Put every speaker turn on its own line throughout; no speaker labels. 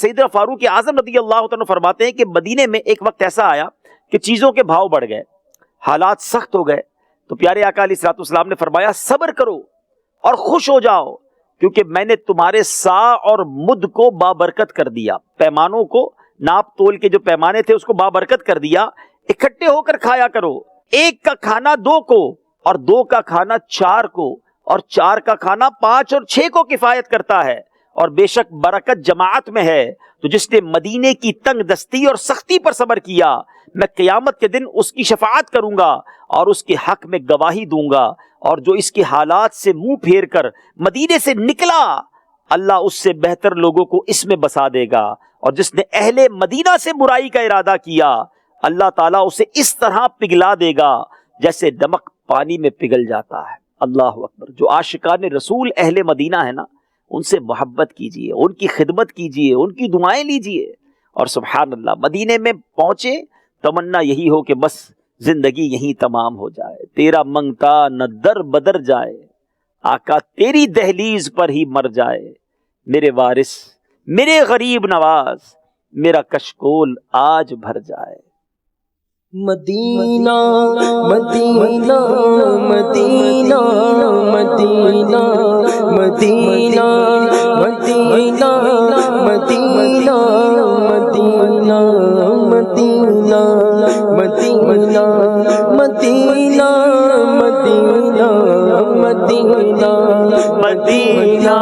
سیدنا فاروق اعظم رضی اللہ عنہ فرماتے ہیں کہ مدینے میں ایک وقت ایسا آیا کہ چیزوں کے بھاؤ بڑھ گئے، حالات سخت ہو گئے، تو پیارے آقا علیہ الصلوۃ والسلام نے فرمایا صبر کرو اور خوش ہو جاؤ، کیونکہ میں نے تمہارے سا اور مد کو بابرکت کر دیا، پیمانوں کو، ناپ تول کے جو پیمانے تھے اس کو بابرکت کر دیا، اکٹھے ہو کر کھایا کرو، ایک کا کھانا 2 کو، اور 2 کا کھانا 4 کو، اور 4 کا کھانا 5 اور 6 کو کفایت کرتا ہے، اور بے شک برکت جماعت میں ہے۔ تو جس نے مدینے کی تنگ دستی اور سختی پر صبر کیا، میں قیامت کے دن اس کی شفاعت کروں گا اور اس کے حق میں گواہی دوں گا، اور جو اس کے حالات سے منہ پھیر کر مدینے سے نکلا، اللہ اس سے بہتر لوگوں کو اس میں بسا دے گا، اور جس نے اہل مدینہ سے برائی کا ارادہ کیا، اللہ تعالیٰ اسے اس طرح پگھلا دے گا جیسے نمک پانی میں پگھل جاتا ہے۔ اللہ اکبر۔ جو عاشقان رسول اہل مدینہ ہے نا، ان سے محبت کیجئے، ان کی خدمت کیجئے، ان کی دعائیں لیجئے، اور سبحان اللہ مدینے میں پہنچے، تمنا یہی ہو کہ بس زندگی یہیں تمام ہو جائے، تیرا منگتا نہ در بدر جائے، آقا تیری دہلیز پر ہی مر جائے، میرے وارث میرے غریب نواز، میرا کشکول آج بھر جائے۔
مدینہ مدینہ مدینہ مدینہ مدینہ مدینہ مدینہ مدینہ مدینہ مدینہ مدینہ مدینہ مدینہ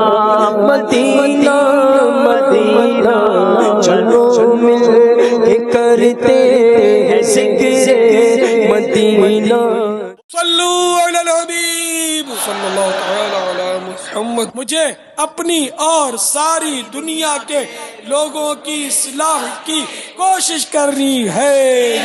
مدینہ مدینہ چلو مل کے کرتے ہیں ذکر مدینہ۔
صلو علی الحبیب صلی اللہ تعالی علی محمد۔ مجھے اپنی اور ساری دنیا کے لوگوں کی اصلاح کی کوشش کرنی ہے۔